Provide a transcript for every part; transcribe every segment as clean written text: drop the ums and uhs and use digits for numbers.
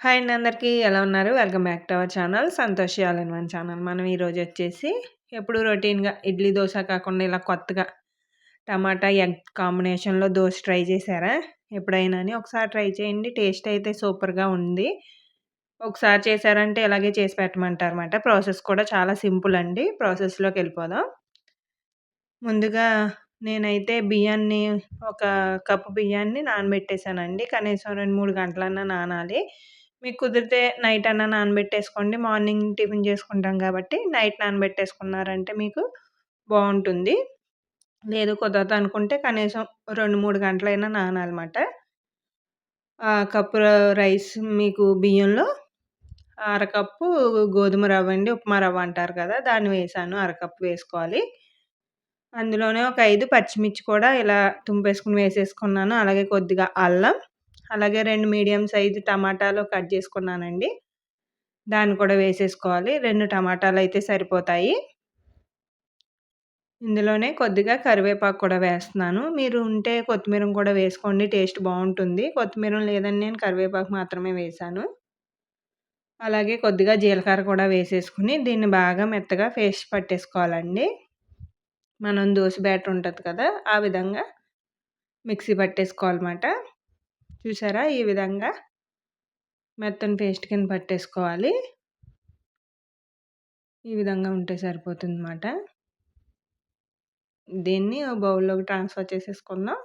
Hi అండి అందరికీ ఎలా ఉన్నారు? Welcome back to our channel Santosh all in one channel. మనం ఈరోజొచ్చేసి ఎప్పుడు రొటీన్‌గా ఇడ్లీ, దోస కాకుండా ఇలా కొత్తగా టమాటా, ఎగ్ కాంబినేషన్‌లో దోస ట్రై చేశారా? ఎప్పుడైనాని ఒకసారి ట్రై చేయండి. టేస్ట్ అయితే సూపర్‌గా ఉంది. ఒకసారి చేశారంటే ఇలాగే చేసి పెట్టమంటారన్నమాట. ప్రాసెస్ కూడా చాలా సింపుల్ అండి. ప్రాసెస్‌లోకెళ్ళిపోదాం. ముందుగా నేనైతే బియ్యాన్ని ఒక కప్పు బియ్యాన్ని నానబెట్టేసానండి. కనీసం 2, 3 గంటలన్నా నానాలి. మీకు కుదిరితే నైట్ అన్నా నానబెట్టేసుకోండి. మార్నింగ్ టిఫిన్ చేసుకుంటాం కాబట్టి నైట్ నానబెట్టేసుకున్నారంటే మీకు బావుంటుంది. లేదు కుదరదనుకుంటే కనీసం 2, 3 గంటలైనా నానాలమాట. కప్పు రైస్ మీకు బియ్యంలో అరకప్పు గోధుమ రవ్వండి. ఉప్మా రవ్వ అంటారు కదా! దాన్ని వేశాను. అరకప్పు వేసుకోవాలి. అందులోనే ఒక 5 పచ్చిమిర్చి కూడా ఇలా తుంపేసుకొని వేసేసుకున్నాను. అలాగే కొద్దిగా అల్లం, అలాగే 2 మీడియం సైజు టమాటాలు కట్ చేసుకున్నానండి. దాన్ని కూడా వేసేసుకోవాలి. 2 టమాటాలయితే సరిపోతాయి. ఇందులోనే కొద్దిగా కరివేపాకు కూడా వేస్తున్నాను. మీరు ఉంటే కొత్తిమీర కూడా వేసుకోండి. టేస్ట్ బావుంటుంది. కొత్తిమీర లేదని నేను కరివేపాకు మాత్రమే వేశాను. అలాగే కొద్దిగా జీలకర్ర కూడా వేసేసుకొని దీన్ని బాగా మెత్తగా పేస్ట్ పట్టేసుకోవాలండి. మనం దోస బ్యాటర్ ఉంటది కదా! ఆ విధంగా మిక్సీ పట్టేసుకోవాలన్నమాట. చూసారా? ఈ విధంగా మెత్తని పేస్ట్ కింద పట్టేసుకోవాలి. ఈ విధంగా ఉంటే సరిపోతుందన్నమాట. దీన్ని ఓ బౌల్‌లోకి ట్రాన్స్‌ఫర్ చేసేసుకుందాం.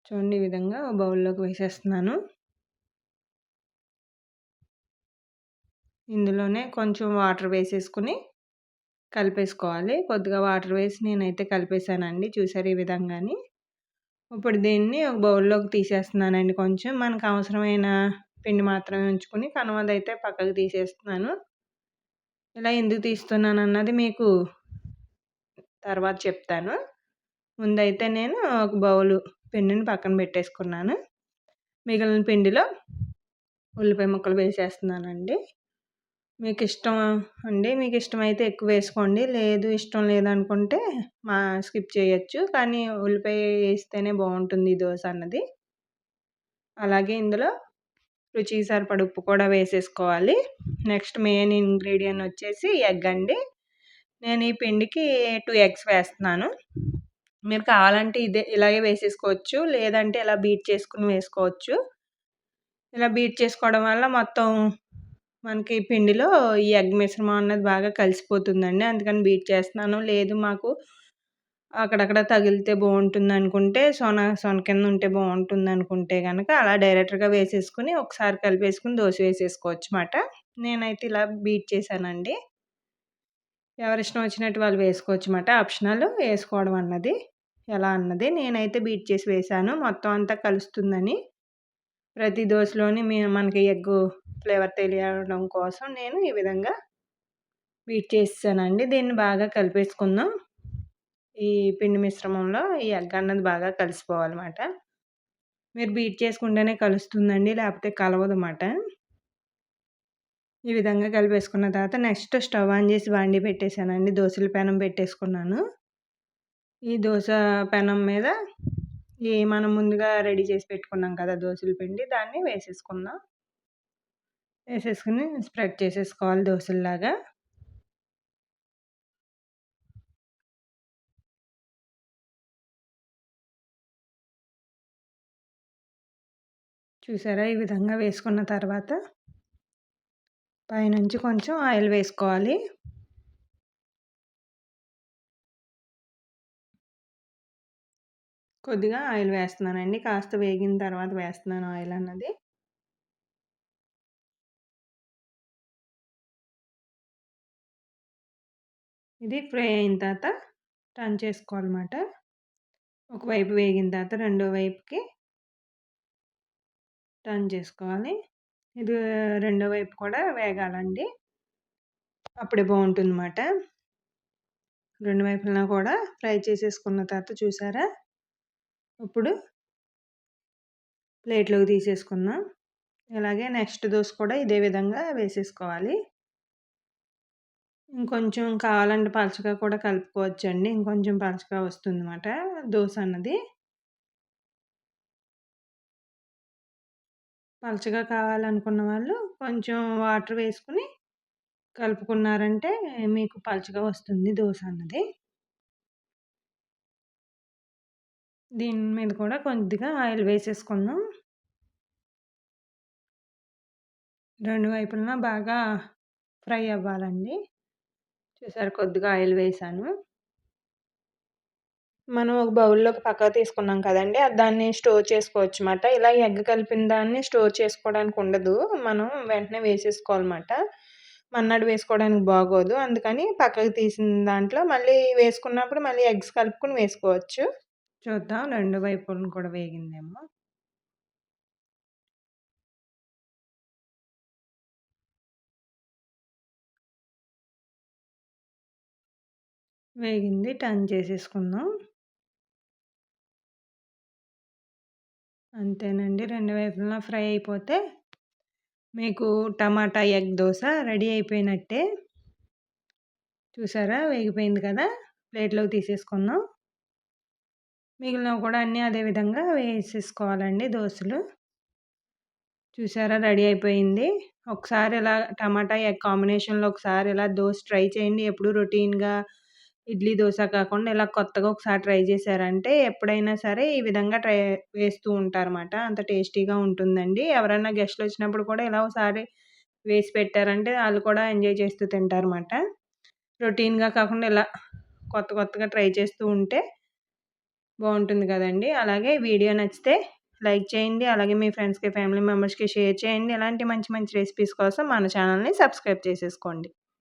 చూడండి ఈ విధంగా ఓ బౌల్‌లోకి వేసేస్తున్నాను. ఇందులోనే కొంచెం వాటర్ వేసేసుకొని కలిపేసుకోవాలి. కొద్దిగా వాటర్ వేసి నేనైతే కలిపేసానండి. చూసారు ఈ విధంగాని. ఇప్పుడు దీన్ని ఒక బౌల్‌లోకి తీసేస్తున్నానండి కొంచెం. మనకు అవసరమైన పిండి మాత్రమే ఉంచుకొని కనుమదైతే పక్కకు తీసేస్తున్నాను. ఇలా ఎందుకు తీస్తున్నానన్నది మీకు తర్వాత చెప్తాను. ముందైతే నేను ఒక బౌలు పిండిని పక్కన పెట్టేసుకున్నాను. మిగిలిన పిండిలో ఉల్లిపాయ ముక్కలు వేసేస్తున్నానండి. మీకిష్టం అండి. మీకిష్టమైతే ఎక్కువ వేసుకోండి. లేదు ఇష్టం లేదనుకుంటే స్కిప్ చేయొచ్చు. కానీ ఉల్లిపాయ ఏస్తేనే బావుంటుంది ఈ దోస అన్నది. అలాగే ఇందులో రుచికి సరిపడా ఉప్పు కూడా వేసేసుకోవాలి. నెక్స్ట్ మెయిన్ ఇంగ్రీడియెంట్ వచ్చేసి ఎగ్ అండి. నేను ఈ పిండికి 2 ఎగ్స్ వేస్తున్నాను. మీరు కావాలంటే ఇలాగే వేసేసుకోవచ్చు. లేదంటే ఇలా బీట్ చేసుకొని వేసుకోవచ్చు. ఇలా బీట్ చేసుకోవడం వల్ల మొత్తం మనకి పిండిలో ఈ ఎగ్ మిశ్రమం అన్నది బాగా కలిసిపోతుందండి. అందుకని బీట్ చేస్తున్నాను. లేదు మాకు అక్కడక్కడ తగిలితే బావుంటుందనుకుంటే సొన కింద ఉంటే బావుంటుందనుకుంటే గనక అలా డైరెక్ట్‌గా వేసేసుకొని ఒకసారి కలిపేసుకొని దోస వేసేసుకోవచ్చుమాట. నేనైతే ఇలా బీట్ చేశానండి. ఎవరిష్టం వచ్చినట్టు వాళ్ళు వేసుకోవచ్చుమాట. ఆప్షనల్ వేసుకోవడం అన్నది ఎలా అన్నది. నేనైతే బీట్ చేసి వేశాను. మొత్తం అంతా కలుస్తుందని. ప్రతి దోసలోని మనకి ఎగ్గు ఫ్లేవర్ తెలియడం కోసం నేను ఈ విధంగా బీట్ చేసేసానండి. దీన్ని బాగా కలిపేసుకుందాం. ఈ పిండి మిశ్రమంలో ఈ ఎగ్ అన్నది బాగా కలిసిపోవాలన్నమాట. మీరు బీట్ చేసుకుంటేనే కలుస్తుందండి. లేకపోతే కలవదన్నమాట. ఈ విధంగా కలిపేసుకున్న తర్వాత నెక్స్ట్ స్టవ్ ఆన్ చేసి బాండీ పెట్టేసానండి. దోసల పెనం పెట్టేసుకున్నాను. ఈ దోస పెనం మీద మనం ముందుగా రెడీ చేసి పెట్టుకున్నాం కదా! దోసల పిండి దాన్ని వేసేసుకుందాం. వేసేసుకొని స్ప్రెడ్ చేసేసుకోవాలి దోసల్లాగా. చూసారా? ఈ విధంగా వేసుకున్న తర్వాత పైనుంచి కొంచెం ఆయిల్ వేసుకోవాలి. కొద్దిగా ఆయిల్ వేస్తున్నానండి. కాస్త వేగిన తర్వాత వేస్తున్నాను ఆయిల్ అన్నది. ఇది ఫ్రై అయిన తర్వాత టర్న్ చేసుకోవాలన్నమాట. ఒకవైపు వేగిన తర్వాత రెండో వైపుకి టర్న్ చేసుకోవాలి. ఇది రెండో వైపు కూడా వేగాలండి. అప్పుడే బావుంటుందన్నమాట. రెండు వైపులా కూడా ఫ్రై చేసేసుకున్న తర్వాత చూసారా? ఇప్పుడు ప్లేట్‌లోకి తీసేసుకుందాం. ఇలాగే నెక్స్ట్ దోస కూడా ఇదే విధంగా వేసేసుకోవాలి. ఇంకొంచెం కావాలంటే పలచగా కూడా కలుపుకోవచ్చండి. ఇంకొంచెం పలచగా వస్తుందన్నమాట దోస అన్నది. పలచగా కావాలనుకున్న వాళ్ళు కొంచెం వాటర్ వేసుకొని కలుపుకున్నారంటే మీకు పలచగా వస్తుంది దోస అన్నది. దీని మీద కూడా కొద్దిగా ఆయిల్ వేసేసుకుందాం. 2 వైపులన బాగా ఫ్రై అవ్వాలండి. చూసారా కొద్దిగా ఆయిల్ వేశాను. మనం ఒక బౌల్‌లోకి పక్కకు తీసుకున్నాం కదండీ! దాన్ని స్టోర్ చేసుకోవచ్చుమాట. ఇలా ఎగ్ కలిపిన దాన్ని స్టోర్ చేసుకోవడానికి ఉండదు. మనం వెంటనే వేసేసుకోవాలమాట. మర్నాడు వేసుకోవడానికి బాగోదు. అందుకని పక్కకు తీసిన దాంట్లో మళ్ళీ వేసుకున్నప్పుడు మళ్ళీ ఎగ్స్ కలుపుకొని వేసుకోవచ్చు. చూద్దాం 2 వైపులను కూడా వేగిందేమో. వేగింది. టర్న్ చేసేసుకుందాం. అంతేనండి. 2 వైపులా ఫ్రై అయిపోతే మీకు టమాటా ఎగ్ దోస రెడీ అయిపోయినట్టే. చూసారా వేగిపోయింది కదా! ప్లేట్‌లోకి తీసేసుకుందాం. మిగిలినవి కూడా అన్నీ అదే విధంగా వేసేసుకోవాలండి దోసలు. చూసారా రెడీ అయిపోయింది. ఒకసారి ఇలా టమాటా ఎగ్ కాంబినేషన్‌లో ఒకసారి ఇలా దోస ట్రై చేయండి. ఎప్పుడు రొటీన్‌గా ఇడ్లీ, దోస కాకుండా ఇలా కొత్తగా ఒకసారి ట్రై చేశారంటే ఎప్పుడైనా సరే ఈ విధంగా వేస్తూ ఉంటారన్నమాట. అంత టేస్టీగా ఉంటుందండి. ఎవరైనా గెస్ట్‌లొచ్చినప్పుడు కూడా ఇలా ఒకసారి వేసి పెట్టారంటే ఆళ్ళు కూడా ఎంజాయ్ చేస్తూ తింటారన్నమాట. రొటీన్‌గా కాకుండా ఇలా కొత్తగా ట్రై చేస్తూ ఉంటే బావుంటుంది కదండీ! అలాగే వీడియో నచ్చితే లైక్ చేయండి. అలాగే మీ ఫ్రెండ్స్‌కి, ఫ్యామిలీ మెంబర్స్‌కి షేర్ చేయండి. ఇలాంటి మంచి రెసిపీస్ కోసం మన ఛానెల్‌ని సబ్స్క్రైబ్ చేసేసుకోండి.